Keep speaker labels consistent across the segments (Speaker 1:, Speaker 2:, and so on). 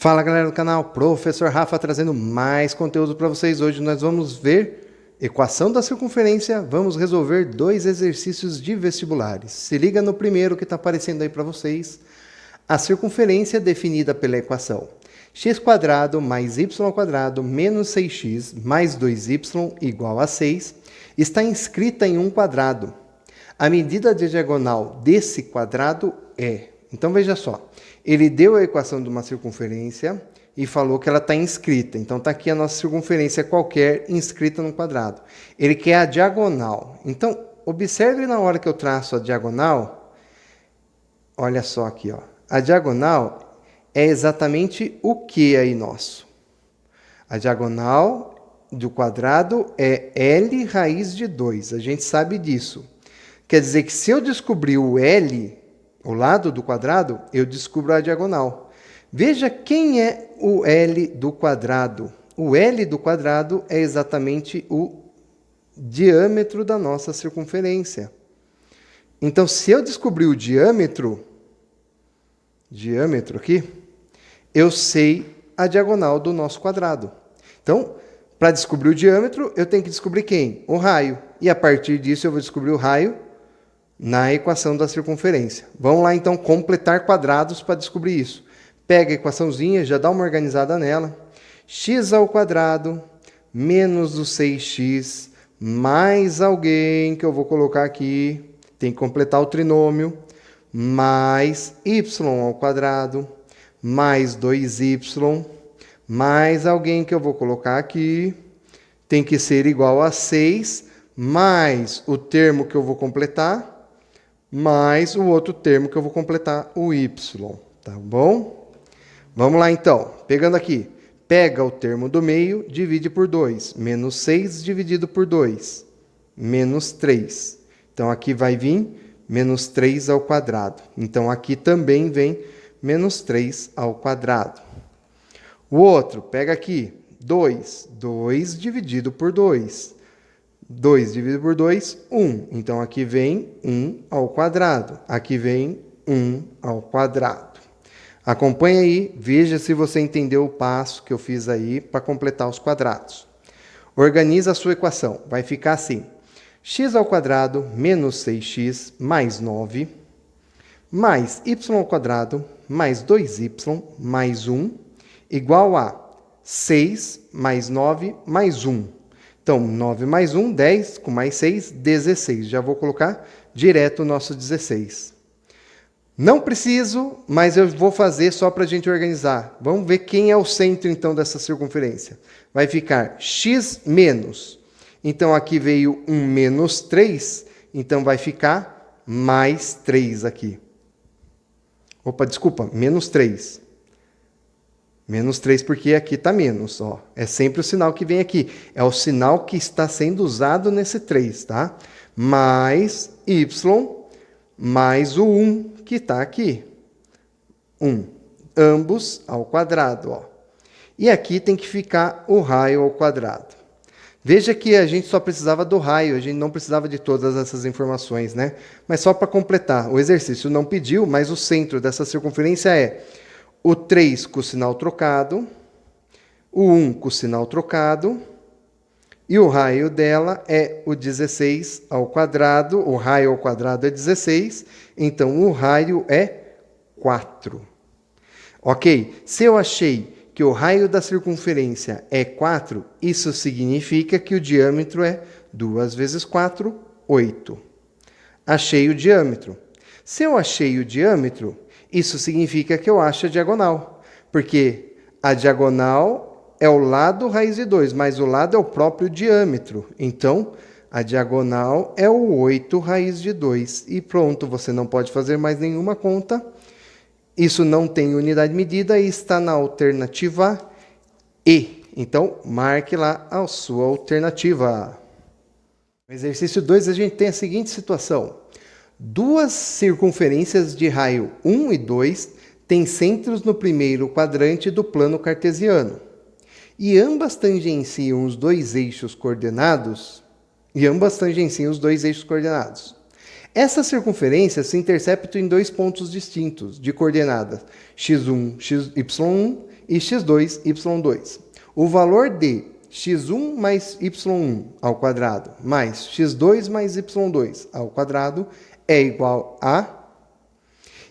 Speaker 1: Fala galera do canal, Professor Rafa trazendo mais conteúdo para vocês. Hoje nós vamos ver equação da circunferência, vamos resolver dois exercícios de vestibulares. Se liga no primeiro que está aparecendo aí para vocês. A circunferência é definida pela equação x² mais y² menos 6x mais 2y igual a 6 está inscrita em um quadrado. A medida de diagonal desse quadrado é... Então veja só, ele deu a equação de uma circunferência e falou que ela está inscrita. Então está aqui a nossa circunferência qualquer inscrita no quadrado. Ele quer a diagonal. Então observe na hora que eu traço a diagonal, olha só aqui, ó. A diagonal é exatamente o que aí nosso? A diagonal do quadrado é L raiz de 2. A gente sabe disso. Quer dizer que se eu descobrir o L, o lado do quadrado, eu descubro a diagonal. Veja quem é o L do quadrado. O L do quadrado é exatamente o diâmetro da nossa circunferência. Então, se eu descobrir o diâmetro aqui, eu sei a diagonal do nosso quadrado. Então, para descobrir o diâmetro, eu tenho que descobrir quem? O raio. E a partir disso, eu vou descobrir o raio na equação da circunferência. Vamos lá, então, completar quadrados para descobrir isso. Pega a equaçãozinha, já dá uma organizada nela. x² menos o 6x mais alguém que eu vou colocar aqui, tem que completar o trinômio, mais y² mais 2y mais alguém que eu vou colocar aqui, tem que ser igual a 6, mais o termo que eu vou completar, mais o outro termo que eu vou completar, o y, tá bom? Vamos lá então, pegando aqui, pega o termo do meio, divide por 2, menos 6 dividido por 2, menos 3. Então aqui vai vir menos 3 ao quadrado. Então aqui também vem menos 3 ao quadrado. O outro, pega aqui, 2 dividido por 2. 2 dividido por 2, 1. Então, aqui vem 1 ao quadrado. Aqui vem 1 ao quadrado. Acompanhe aí, veja se você entendeu o passo que eu fiz aí para completar os quadrados. Organiza a sua equação. Vai ficar assim. x² menos 6x mais 9, mais y² mais 2y mais 1, igual a 6 mais 9 mais 1. Então, 9 mais 1, 10, com mais 6, 16. Já vou colocar direto o nosso 16. Não preciso, mas eu vou fazer só para a gente organizar. Vamos ver quem é o centro, então, dessa circunferência. Vai ficar x menos. Então, aqui veio um menos 3, então vai ficar mais 3 aqui. Opa, desculpa, menos 3. Menos 3 porque aqui está menos, ó. É sempre o sinal que vem aqui. É o sinal que está sendo usado nesse 3, tá? Mais y mais o 1 que está aqui. 1. Ambos ao quadrado, ó. E aqui tem que ficar o raio ao quadrado. Veja que a gente só precisava do raio, a gente não precisava de todas essas informações, né? Mas só para completar, o exercício não pediu, mas o centro dessa circunferência é o 3 com o sinal trocado, o 1 com o sinal trocado, e o raio dela é o 16 ao quadrado, o raio ao quadrado é 16, então o raio é 4. Ok? Se eu achei que o raio da circunferência é 4, isso significa que o diâmetro é 2 vezes 4, 8. Achei o diâmetro. Se eu achei o diâmetro, isso significa que eu acho a diagonal, porque a diagonal é o lado raiz de 2, mas o lado é o próprio diâmetro. Então, a diagonal é o 8 raiz de 2. E pronto, você não pode fazer mais nenhuma conta. Isso não tem unidade de medida e está na alternativa E. Então, marque lá a sua alternativa. No exercício 2, a gente tem a seguinte situação. Duas circunferências de raio 1 e 2 têm centros no primeiro quadrante do plano cartesiano. E ambas tangenciam os dois eixos coordenados. Essas circunferências se interceptam em dois pontos distintos de coordenadas x1, y1 e x2, y2. O valor de x1 mais y1 ao quadrado mais x2 mais y2 ao quadrado é igual a...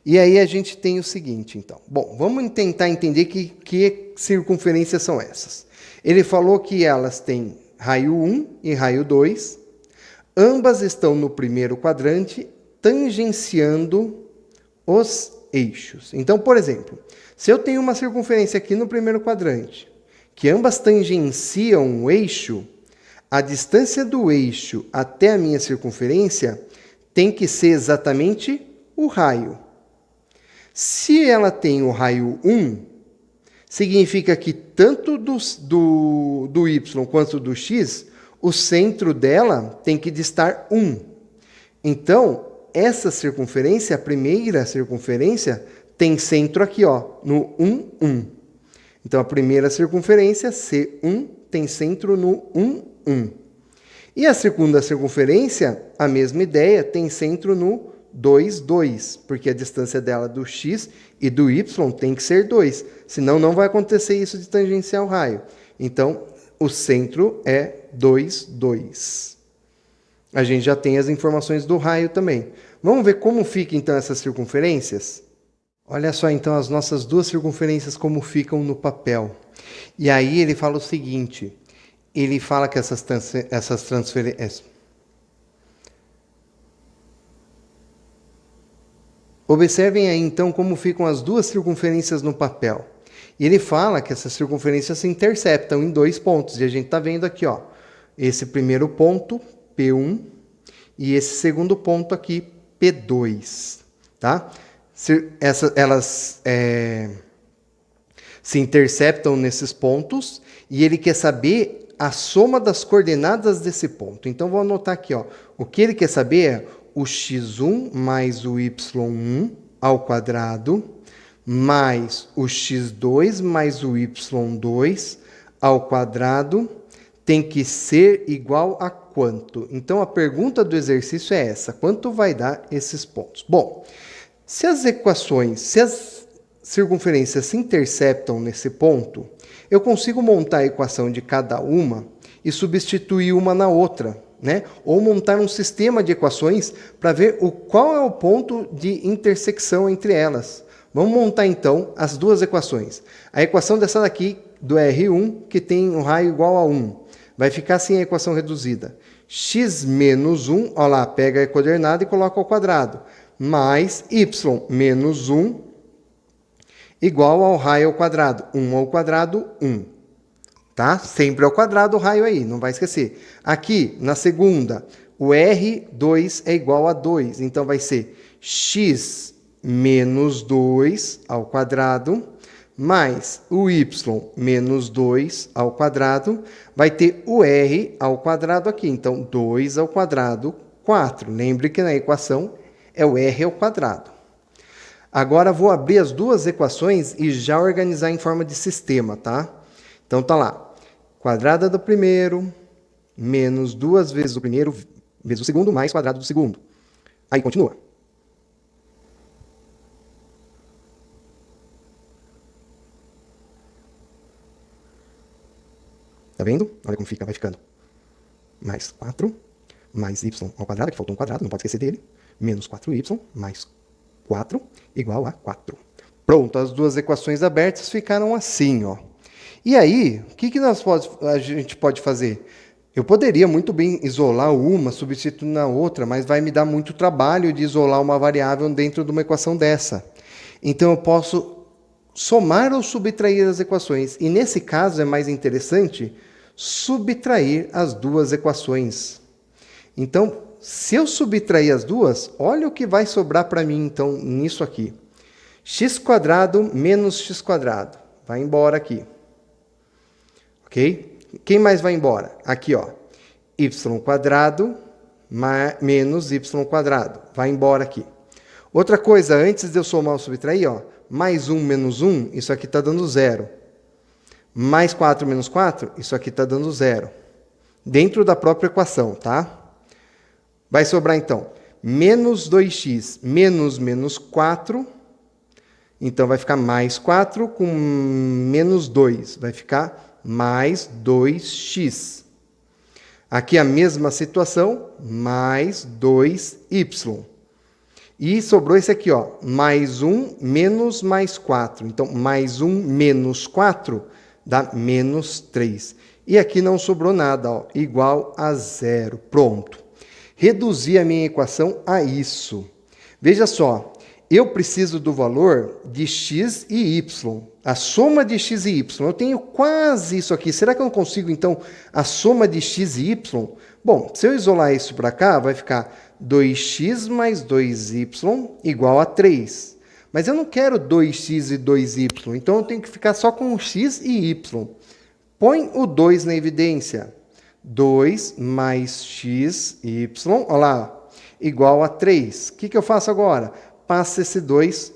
Speaker 1: E aí a gente tem o seguinte, então. Bom, vamos tentar entender que circunferências são essas. Ele falou que elas têm raio 1 e raio 2. Ambas estão no primeiro quadrante, tangenciando os eixos. Então, por exemplo, se eu tenho uma circunferência aqui no primeiro quadrante, que ambas tangenciam o eixo, a distância do eixo até a minha circunferência tem que ser exatamente o raio. Se ela tem o raio 1, significa que tanto do y quanto do x, o centro dela tem que distar 1. Então, essa circunferência, a primeira circunferência, tem centro aqui, ó, no 1, 1. Então, a primeira circunferência, C1, tem centro no 1, 1. E a segunda circunferência, a mesma ideia, tem centro no 2, 2, porque a distância dela do x e do y tem que ser 2, senão não vai acontecer isso de tangenciar o raio. Então, o centro é 2, 2. A gente já tem as informações do raio também. Vamos ver como fica, então, essas circunferências? Olha só, então, as nossas duas circunferências como ficam no papel. E aí ele fala o seguinte, ele fala que essas transferências... Observem aí, então, como ficam as duas circunferências no papel. E ele fala que essas circunferências se interceptam em 2 pontos. E a gente está vendo aqui, ó, esse primeiro ponto, P1, e esse segundo ponto aqui, P2. Tá? Elas se interceptam nesses pontos e ele quer saber a soma das coordenadas desse ponto. Então, vou anotar aqui, ó, o que ele quer saber é o x1 mais o y1 ao quadrado, mais o x2 mais o y2 ao quadrado, tem que ser igual a quanto? Então, a pergunta do exercício é essa, quanto vai dar esses pontos? Bom, se as circunferências se interceptam nesse ponto, eu consigo montar a equação de cada uma e substituir uma na outra, né? Ou montar um sistema de equações para ver qual é o ponto de intersecção entre elas. Vamos montar, então, as duas equações. A equação dessa daqui, do R1, que tem um raio igual a 1. Vai ficar assim a equação reduzida. X menos 1, olha lá, pega a coordenada e coloca ao quadrado. Mais y menos 1 igual ao raio ao quadrado. 1 ao quadrado, 1. Tá? Sempre ao quadrado o raio aí, não vai esquecer. Aqui, na segunda, o R2 é igual a 2. Então, vai ser x menos 2 ao quadrado, mais o y menos 2 ao quadrado, vai ter o r ao quadrado aqui. Então, 2 ao quadrado, 4. Lembre que na equação é o r ao quadrado. Agora, vou abrir as duas equações e já organizar em forma de sistema, tá? Então, tá lá. Quadrada do primeiro, menos 2 vezes o primeiro, vezes o segundo, mais quadrado do segundo. Aí, continua. Tá vendo? Olha como fica, vai ficando. Mais 4, mais y ao quadrado, que faltou um quadrado, não pode esquecer dele. Menos 4y, mais 4, igual a 4. Pronto, as duas equações abertas ficaram assim, ó. E aí, o que a gente pode fazer? Eu poderia muito bem isolar uma, substituindo na outra, mas vai me dar muito trabalho de isolar uma variável dentro de uma equação dessa. Então, eu posso somar ou subtrair as equações. E, nesse caso, é mais interessante subtrair as duas equações. Então, se eu subtrair as duas, olha o que vai sobrar para mim, então, nisso aqui. X² menos x². Vai embora aqui. Ok? Quem mais vai embora? Aqui, ó. Y² menos y². Vai embora aqui. Outra coisa, antes de eu somar ou subtrair, ó, mais 1 menos 1, isso aqui está dando 0. Mais 4 menos 4, isso aqui está dando 0. Dentro da própria equação, tá? Vai sobrar, então, menos 2x menos 4 Então, vai ficar mais 4 com menos 2. Vai ficar mais 2x. Aqui a mesma situação, mais 2y. E sobrou esse aqui, ó, mais 1 menos mais 4. Então, mais 1 menos 4 dá menos 3. E aqui não sobrou nada, ó, igual a 0. Pronto. Reduzi a minha equação a isso. Veja só, eu preciso do valor de x e y. A soma de x e y. Eu tenho quase isso aqui. Será que eu não consigo, então, a soma de x e y? Bom, se eu isolar isso para cá, vai ficar 2x mais 2y igual a 3. Mas eu não quero 2x e 2y, então eu tenho que ficar só com x e y. Põe o 2 na evidência. 2 mais x, y, olha lá, igual a 3. O que eu faço agora? Passa esse 2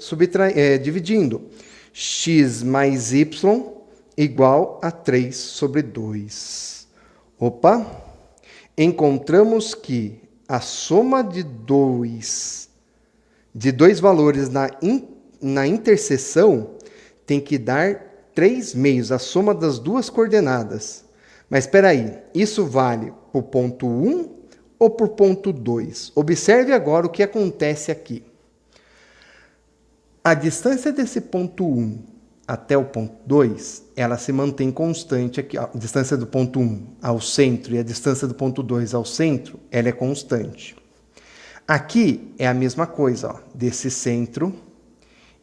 Speaker 1: dividindo. X mais y igual a 3 sobre 2. Opa! Encontramos que a soma de dois valores na interseção tem que dar 3 meios, a soma das duas coordenadas. Mas espera aí, isso vale para o ponto 1 ou para o ponto 2? Observe agora o que acontece aqui. A distância desse ponto 1 até o ponto 2, ela se mantém constante aqui. A distância do ponto 1 ao centro e a distância do ponto 2 ao centro, ela é constante. Aqui é a mesma coisa, ó, desse centro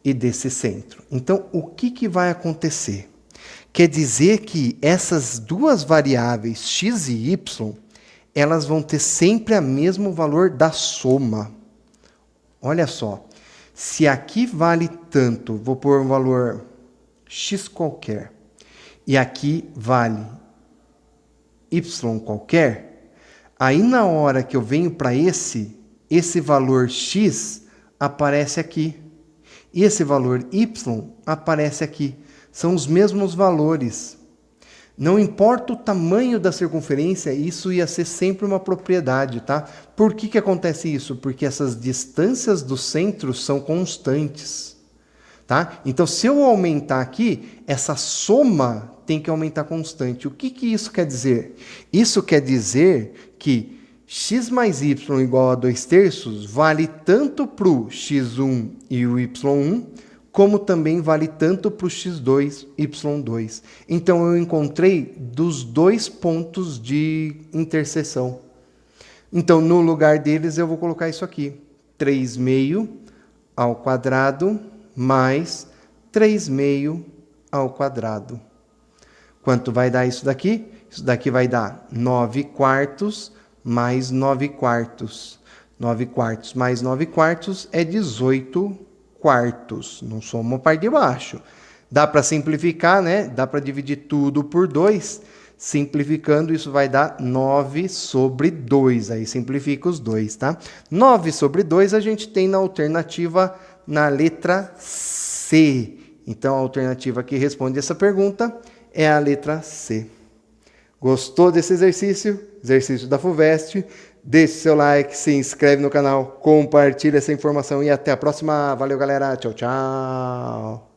Speaker 1: e desse centro. Então, o que vai acontecer? Quer dizer que essas duas variáveis, x e y, elas vão ter sempre o mesmo valor da soma. Olha só, se aqui vale tanto, vou pôr um valor x qualquer, e aqui vale y qualquer, aí na hora que eu venho para esse valor x aparece aqui, e esse valor y aparece aqui. São os mesmos valores. Não importa o tamanho da circunferência, isso ia ser sempre uma propriedade, tá? Por que acontece isso? Porque essas distâncias dos centros são constantes, tá? Então, se eu aumentar aqui, essa soma tem que aumentar constante. O que isso quer dizer? Isso quer dizer que x mais y igual a 2/3 vale tanto para o x1 e o y1, como também vale tanto para o x2 e y2. Então, eu encontrei dos dois pontos de interseção. Então, no lugar deles, eu vou colocar isso aqui. 3 meio ao quadrado mais 3 meio ao quadrado. Quanto vai dar isso daqui? Isso daqui vai dar 9 quartos mais 9 quartos. 9 quartos mais 9 quartos é 18 quartos. Não soma a parte de baixo. Dá para simplificar, né? Dá para dividir tudo por 2. Simplificando, isso vai dar 9 sobre 2. Aí simplifica os 2, tá? 9 sobre 2 a gente tem na alternativa na letra C. Então, a alternativa que responde essa pergunta é a letra C. Gostou desse exercício? Exercício da FUVEST? Deixe seu like, se inscreve no canal, compartilha essa informação e até a próxima. Valeu, galera. Tchau, tchau.